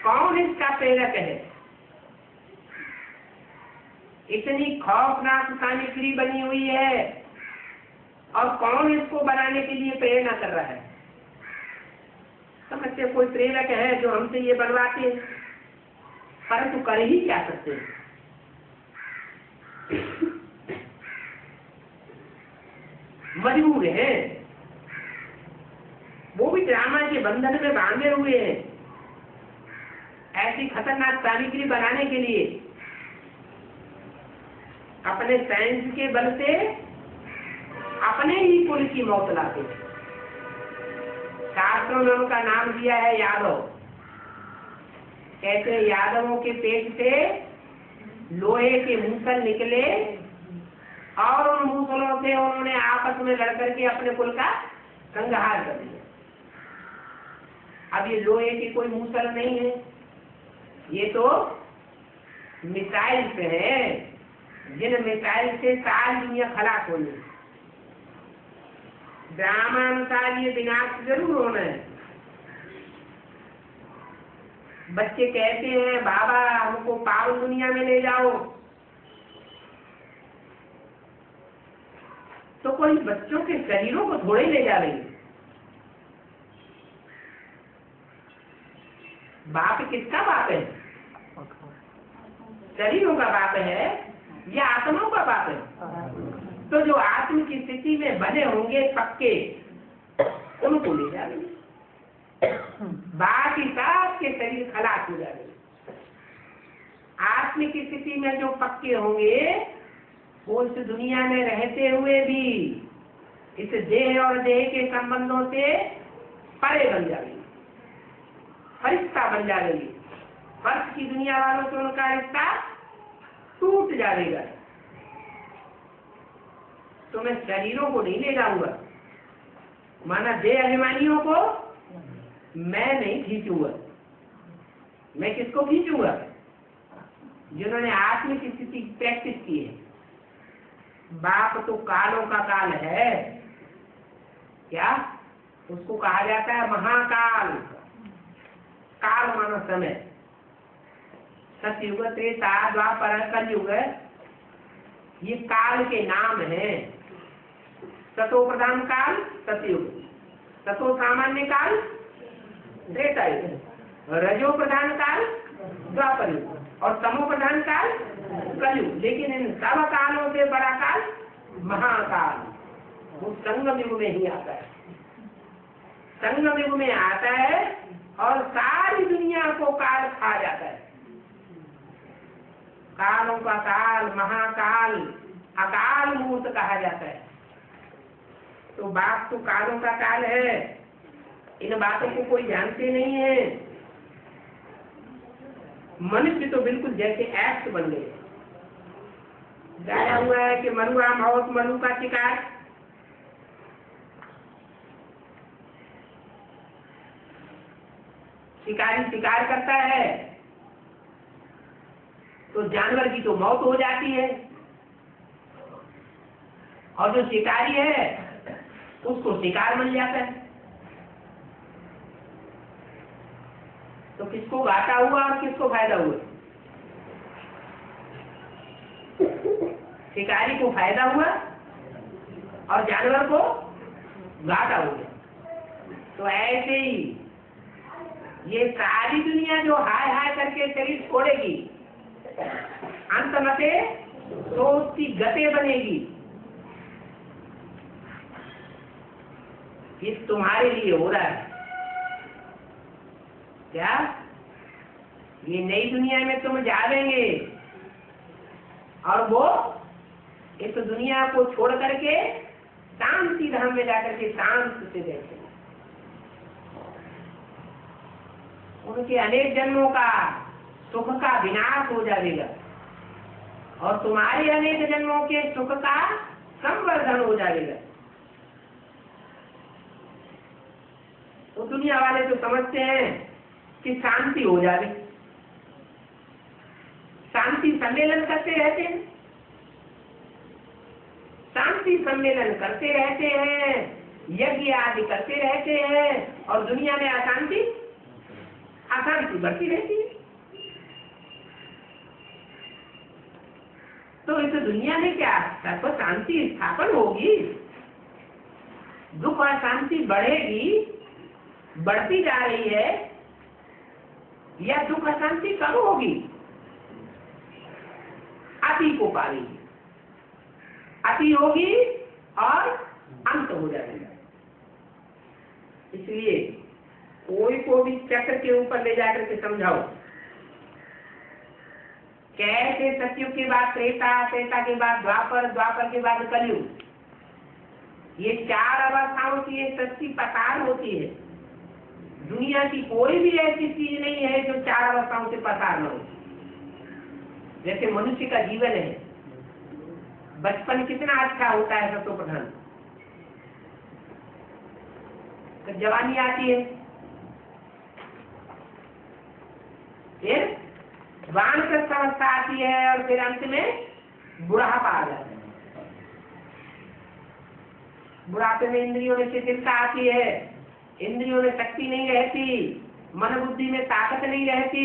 कौन इसका प्रेरक है? इतनी खौफनाक सामग्री बनी हुई है और कौन इसको बनाने के लिए प्रेरणा कर रहा है? समझते कोई प्रेरक है जो हमसे ये बनवाते हैं, परंतु कर ही क्या सकते हैं? मजबूर है, वो भी ड्रामा के बंधन में बांधे हुए हैं। ऐसी खतरनाक सामग्री बनाने के लिए अपने साइंस के बल से अपने ही कुल की मौत लाते। शास्त्रों ने उनका नाम दिया है यादव। कहते यादवों के पेट से लोहे के मूसल निकले और उन मूसलों से उन्होंने आपस में लड़कर के अपने कुल का संहार कर दिया। अब ये लोहे की कोई मूसल नहीं है, ये तो मिसाइल से है, जिन मिसाइल से सारी दुनिया खलास होनी। ड्रामानुसार ये विनाश जरूर होना है। बच्चे कहते हैं बाबा हमको पावन दुनिया में ले जाओ, तो कोई बच्चों के शरीरों को थोड़े ले जा रही है। बाप किसका बाप है? शरीरों का बाप है या आत्माओं का बाप है? तो जो आत्म की स्थिति में बने होंगे पक्के, उनको ले जा रही है। बाकी सबके शरीर खलास हो जाएंगे। आत्म की स्थिति में जो पक्के होंगे वो इस दुनिया में रहते हुए भी इस देह और देह के संबंधों से परे बन जाएंगे, फरिश्ता बन जाएंगे। फर्श की दुनिया वालों से उनका रिश्ता टूट जाएगा। तो मैं शरीरों को नहीं ले जाऊंगा, माना देह अभिमानियों को मैं नहीं खींचूंगा। मैं किसको खींचूंगा? जिन्होंने आत्म की स्थिति प्रैक्टिस की है। बाप तो कालों का काल है, क्या उसको कहा जाता है महाकाल। काल माना समय, सतयुग त्रेता द्वापर कलयुग, ये काल के नाम है। सतो प्रधान काल सतयुग, सतो सामान्य काल त्रेता युग, रजो प्रधान काल द्वापर युग और तमो प्रधान काल कलयुग। लेकिन इन सब कालों से बड़ा काल महाकाल, वो संगम युग में ही आता है। संगम युग में आता है और सारी दुनिया को काल खा जाता है। कालों का काल महाकाल अकाल मूर्त कहा जाता है। तो बात तो कालों का काल है, इन बातों को कोई जानते नहीं है। मनुष्य तो बिल्कुल जैसे एक्ट बन गए। गाया हुआ है कि मनुआ मौत मनु का शिकार। शिकारी शिकार करता है तो जानवर की तो मौत हो जाती है, और जो शिकारी है उसको शिकार मिल जाता है। तो किसको घाटा हुआ और किसको फायदा हुआ? शिकारी को फायदा हुआ और जानवर को घाटा हो गया। तो ऐसे ही ये सारी दुनिया जो हाय हाय करके शरीर छोड़ेगी, अंत मते तो उसकी गते बनेगी। ये तुम्हारे लिए हो रहा है क्या? ये नई दुनिया में तुम जावेंगे और वो इस दुनिया को छोड़ करके शांति धाम में जाकर के शांत से बैठेंगे। उनके अनेक जन्मों का सुख का विनाश हो जाएगा और तुम्हारे अनेक जन्मों के सुख का संवर्धन हो जाएगा। तो दुनिया वाले तो समझते हैं कि शांति हो जाए, शांति सम्मेलन करते रहते हैं, शांति सम्मेलन करते रहते हैं, यज्ञ आदि करते रहते हैं और दुनिया में अशांति अशांति बढ़ती रहती है। तो इस दुनिया में क्या सर्व शांति स्थापन होगी? दुख और शांति बढ़ेगी, बढ़ती जा रही है, या दुख अशांति कम होगी? अति को पालेगी, अति होगी और अंत हो जाएगा। इसलिए कोई को भी चक्र के ऊपर ले जाकर के समझाओ, कैसे सतयुग के बाद त्रेता, त्रेता के बाद द्वापर, द्वापर के बाद कलयुग, ये चार अवस्थाओं की एक सच्ची पसार होती है। दुनिया की कोई भी ऐसी चीज नहीं है जो चार अवस्थाओं से पसार न हो। जैसे मनुष्य का जीवन है, बचपन कितना अच्छा होता है सतो प्रधान, तो जवानी आती है, फिर वानप्रस्थ अवस्था आती है और फिर अंत में बुढ़ापा आ जाता है। बुढ़ापे में इंद्रियों में शिथिलता आती है, इंद्रियों में शक्ति नहीं रहती, मन बुद्धि में ताकत नहीं रहती,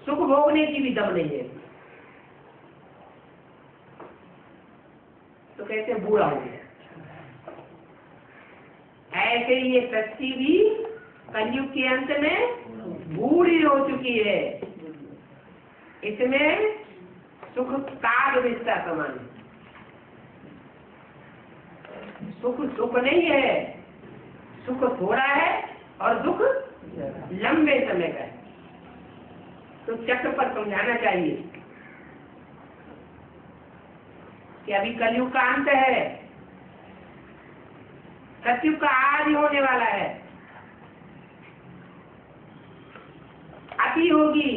सुख भोगने की भी दम नहीं है, तो कैसे बूढ़ा हो गया। ऐसे ही ये सृष्टि भी कलयुग के अंत में बूढ़ी हो चुकी है। इसमें सुख काग विस्ता समान, सुख सुख नहीं है, सुख थोड़ा है और दुख लंबे समय का है। तो चक्र पर समझाना चाहिए कि अभी कलयुग का अंत है, सतयुग का आदि होने वाला है। अति होगी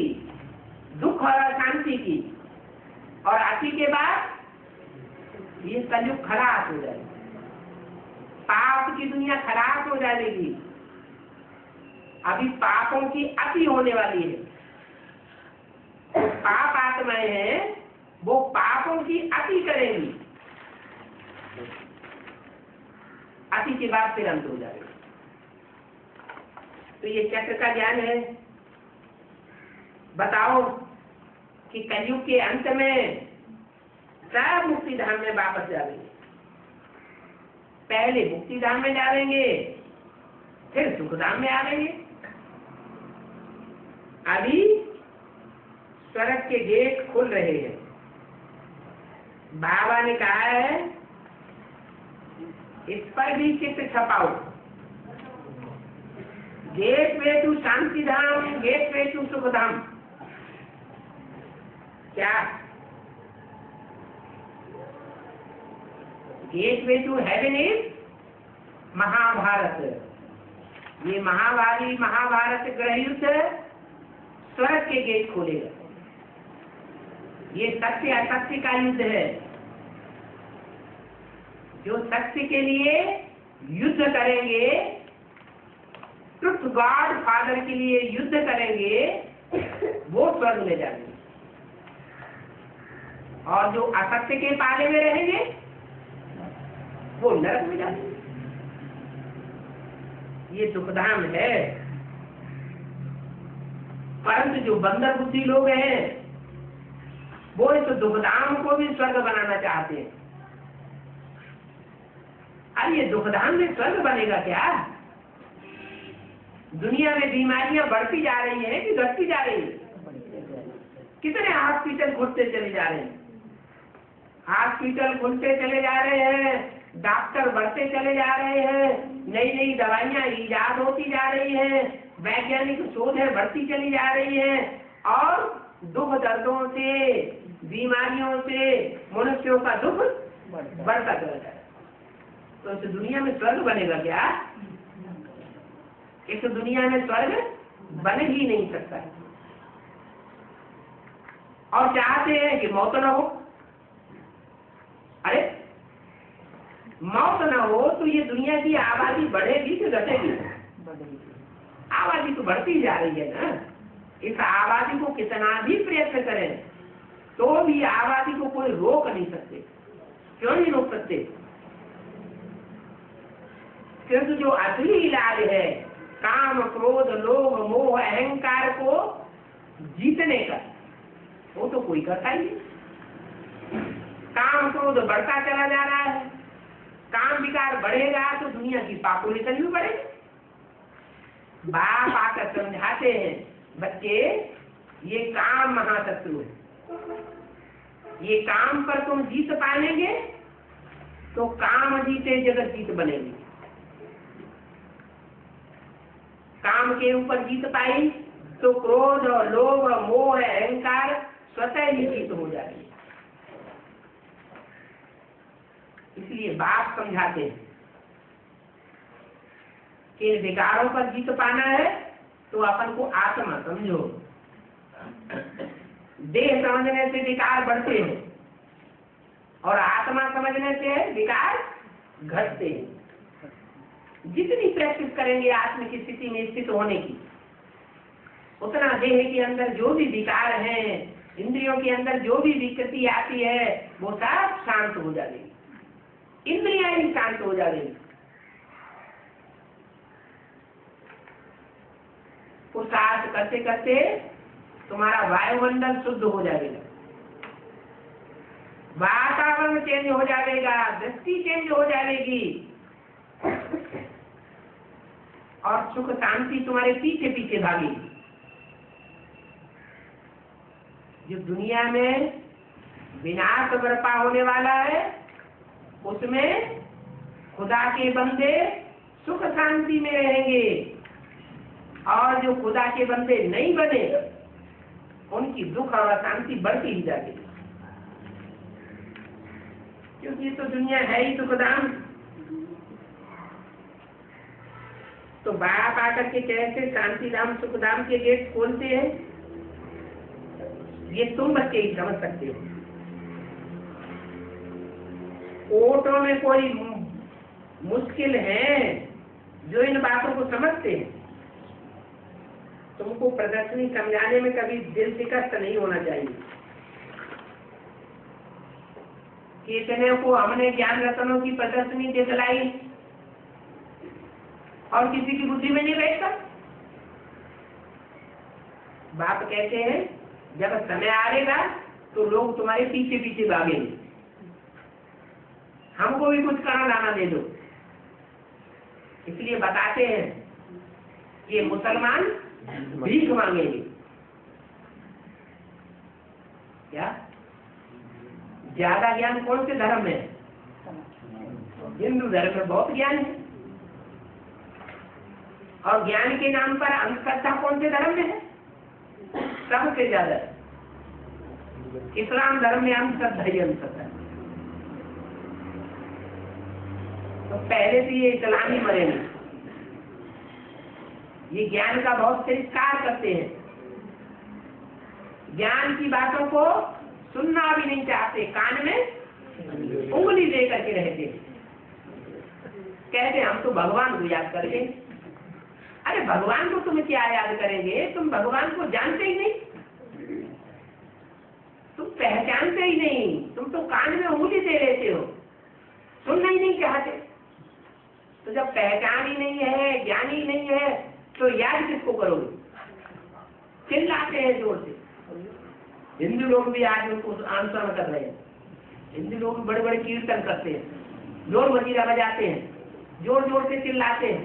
दुख और अशांति की, और अति के बाद ये कलयुग खलास हो जाएगा, पाप की दुनिया खलास हो जाएगी। अभी पापों की अति होने वाली है, तो पाप आत्माएं हैं वो पापों की अति करेंगी। अति के बाद फिर अंत हो जाएगा। तो ये चक्र का ज्ञान है। बताओ कि कलयुग के अंत में सब मुक्ति धाम में वापस जाएंगे। पहले मुक्ति धाम में जाएंगे, फिर सुख धाम में आवेंगे। अभी स्वर्ग के गेट खुल रहे हैं। बाबा ने कहा है इस पर भी चित्र छपाओ। Gateway to Shanti Dham, gateway to Sukh Dham. क्या gateway to heaven is Mahabharat. ये महाभारत ग्रह युद्ध स्वर्ग के गेट खोलेगा। ये सत्य असत्य का युद्ध है। जो सत्य के लिए युद्ध करेंगे, ट्रुथ गॉड फादर के लिए युद्ध करेंगे, वो स्वर्ग में जाएंगे। और जो असत्य के पाले में रहेंगे, वो नरक में जाएंगे। ये दुखधाम है। परंतु जो बंदर बुद्धि लोग हैं, वो इस दुखधाम को भी स्वर्ग बनाना चाहते हैं। अरे ये दुखधाम में स्वर्ग बनेगा क्या? दुनिया में बीमारियां बढ़ती जा रही हैं कि घटती जा रही है? कितने हॉस्पिटल खुलते चले जा रहे हैं, हॉस्पिटल खुलते चले जा रहे हैं, डॉक्टर बढ़ते चले जा रहे हैं, नई नई दवाइयां ईजाद होती जा रही हैं, वैज्ञानिक शोधें बढ़ती चली जा रही हैं, और दुख दर्दों से, बीमारियों से मनुष्यों का दुख बढ़ता चला जाए। तो इस दुनिया में स्वर्ग बनेगा क्या? इस दुनिया में स्वर्ग बन ही नहीं सकता है। और चाहते हैं कि मौत न हो। अरे मौत न हो तो ये दुनिया की आबादी बढ़ेगी कि घटेगी? आबादी तो बढ़ती जा रही है ना। इस आबादी को कितना भी प्रयत्न करें तो भी आबादी को कोई रोक नहीं सकते। क्यों नहीं रोक सकते? क्योंकि जो असली इलाज है काम, क्रोध, लोभ, मोह, अहंकार को जीतने का, वो तो कोई करता ही नहीं। काम क्रोध बढ़ता चला जा रहा है। काम विकार बढ़ेगा तो दुनिया की पॉपुलेशन भी बढ़ेगी। बाप आकर समझाते हैं, बच्चे ये काम महाशत्रु है। ये काम पर तुम जीत पाएंगे तो काम जीते जगत जीत बनेगी। काम के ऊपर जीत पाई तो क्रोध और लोभ और मोह अहंकार स्वतः ही जीत हो जाएगी। इसलिए बाप समझाते हैं कि विकारों पर जीत पाना है तो अपन को आत्मा समझो। देह समझने से विकार बढ़ते हैं और आत्मा समझने से विकार घटते हैं। जितनी प्रैक्टिस करेंगे आत्म की स्थिति में स्थित होने की, उतना देह के अंदर जो भी विकार हैं, इंद्रियों के अंदर जो भी विकृति आती है, वो सब शांत हो जाएगी। इंद्रियां ही शांत हो जाएगी। पुरुषार्थ करते करते तुम्हारा वायुमंडल शुद्ध हो जाएगा, वातावरण चेंज हो जाएगा, दृष्टि चेंज हो जाएगी, और सुख शांति तुम्हारे पीछे पीछे भागेगी। जो दुनिया में विनाश बरपा होने वाला है, उसमें खुदा के बंदे सुख शांति में रहेंगे, और जो खुदा के बंदे नहीं बने उनकी दुख और अशांति बढ़ती ही जाती है। क्योंकि तो दुनिया है ही दुखधाम। तो बाप आकर के कैसे शांति धाम सुख धाम के गेट खोलते हैं, ये तुम बच्चे ही समझ सकते हो। कोर्टों में कोई मुश्किल है जो इन बातों को समझते हैं। तुमको प्रदर्शनी समझाने में कभी दिल शिकस्त नहीं होना चाहिए। कितने को हमने ज्ञान रत्नों की प्रदर्शनी दिखलाई, और किसी की बुद्धि में नहीं बैठता। बाप कहते हैं जब समय आएगा तो लोग तुम्हारे पीछे पीछे भागेंगे, हमको भी कुछ करना लाना दे दो। इसलिए बताते हैं ये मुसलमान भीख मांगेंगे। क्या ज्यादा ज्ञान कौन से धर्म में है? हिंदू धर्म में बहुत ज्ञान है। और ज्ञान के नाम पर अंधश्रद्धा कौन से धर्म में है? सबसे ज्यादा इस्लाम धर्म में अंधश्रद्धा ही अंधश्रद्धा। तो पहले से ये इस्लामी मरेंगे। ये ज्ञान का बहुत तिरस्कार करते हैं, ज्ञान की बातों को सुनना भी नहीं चाहते, कान में उंगली दे करके रहते। कहते हम तो भगवान को याद करेंगे। अरे भगवान को तुम क्या याद करेंगे? तुम भगवान को जानते ही नहीं, तुम पहचानते ही नहीं, तुम तो कान में उंगली दे लेते हो, सुनना ही नहीं चाहते। तो जब पहचान ही नहीं है, ज्ञान ही नहीं है, तो याद किसको करोगे? चिल्लाते हैं जोर से। हिंदू लोग भी आज उनको अनुसरण कर रहे हैं। हिंदू लोग बड़े बड़े कीर्तन करते हैं, जोर मजीरा बजाते हैं, जोर जोर से चिल्लाते हैं,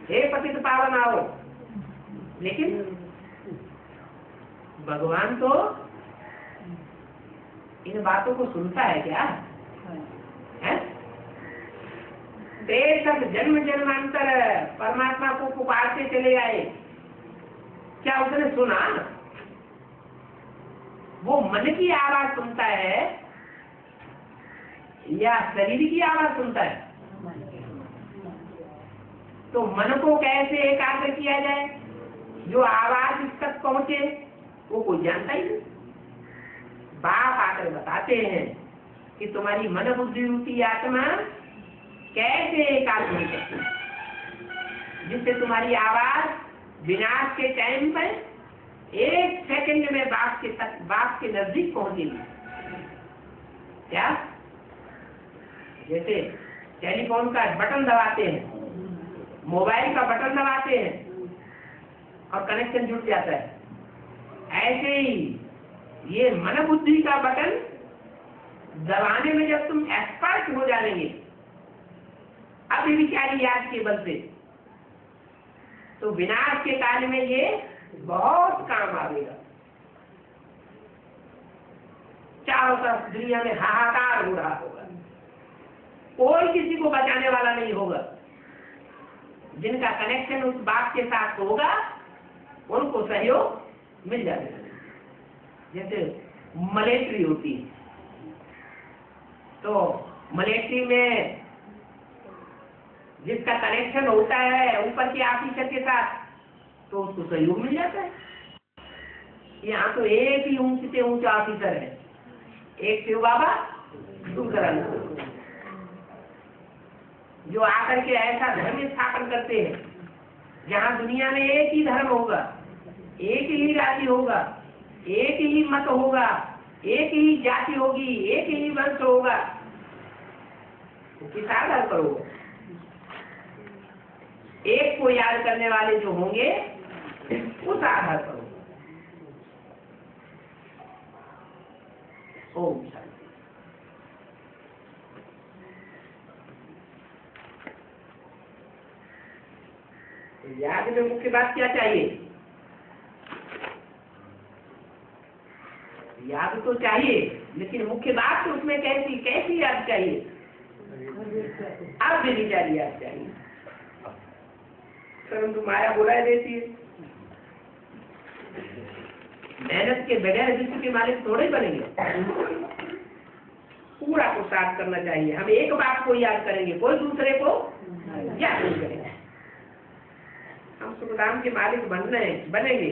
हे पतित पावन आओ। लेकिन भगवान तो इन बातों को सुनता है क्या? है? देर तक जन्म जन्मांतर परमात्मा को पुकारते चले आए, क्या उसने सुना? वो मन की आवाज सुनता है या शरीर की आवाज सुनता है? तो मन को कैसे एकाग्र किया जाए? जो आवाज इस तक पहुंचे वो कोई जानता ही नहीं। बाप आकर बताते हैं कि तुम्हारी मन बुद्धि रूपी आत्मा कैसे एकाग्र हो सकती है, जिससे तुम्हारी आवाज विनाश के टाइम पर 1 सेकंड में बाप के नजदीक पहुंचेगी। क्या? जैसे टेलीफोन का बटन दबाते हैं, मोबाइल का बटन दबाते हैं और कनेक्शन जुड़ जाता है, ऐसे ही ये मन बुद्धि का बटन दबाने में जब तुम एक्सपर्ट हो जाएंगे अभिविचारी याद के बल से, तो विनाश के काल में ये बहुत काम आएगा। चारों तरफ दुनिया में हाहाकार हो रहा होगा, कोई किसी को बचाने वाला नहीं होगा। जिनका कनेक्शन उस बाप के साथ होगा उनको सहयोग मिल जाएगा। जैसे मलेट्री होती है, तो मलेट्री में जिसका कनेक्शन होता है ऊपर के ऑफिसर के साथ, तो उसको सहयोग मिल जाता है। यहाँ तो एक ही ऊंचे से ऊंचा ऑफिसर है, एक शिव बाबा, दूसरा जो आकर के ऐसा धर्म स्थापन करते हैं जहाँ दुनिया में एक ही धर्म होगा, एक ही राज्य होगा, एक ही मत होगा, एक ही जाति होगी, एक ही वंश होगा। तो किस आधार पर होगा? एक को याद करने वाले जो होंगे उस आधार पर होगा। ओम शांति। याद में मुख्य बात क्या चाहिए? याद तो चाहिए, लेकिन मुख्य बात तो उसमें कैसी याद चाहिए? अब विचारी याद चाहिए। परंतु माया बुलाए देती है। मेहनत के बगैर विश्व के मालिक थोड़े बनेंगे। पूरा को साथ करना चाहिए। हम एक बात को याद करेंगे, कोई दूसरे को याद नहीं करेंगे। हम सुखधाम के मालिक बनेंगे,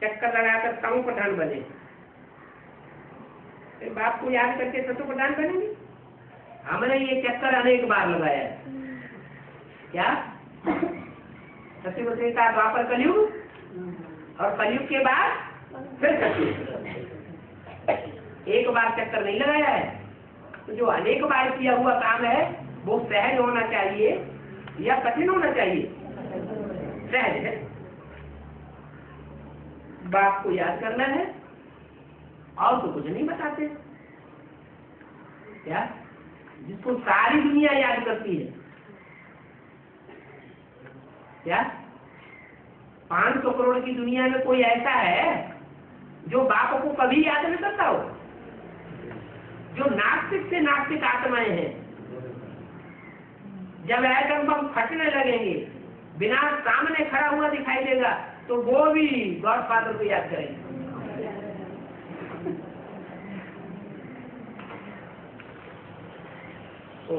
चक्कर लगाकर तमो प्रधान बने, फिर बाप को याद करके सतो प्रधान बनेंगे। हमने ये चक्कर अनेक बार लगाया है। क्या? सत्युग त्रेता द्वापर कलयुग, और कलयुग के बाद फिर सत्युग। एक बार चक्कर नहीं लगाया है। तो जो अनेक बार किया हुआ काम है वो सहज होना चाहिए, या कठिन होना चाहिए? सहज है। बाप को याद करना है और तो कुछ नहीं बताते। क्या? जिसको सारी दुनिया याद करती है, क्या 500 करोड़ की दुनिया में कोई ऐसा है जो बाप को कभी याद नहीं करता हो? जो नास्तिक से नास्तिक आत्माएं हैं, जब एटम बम फटने लगेंगे, विनाश सामने खड़ा हुआ दिखाई देगा, तो वो भी गॉडफादर को याद करेंगे। तो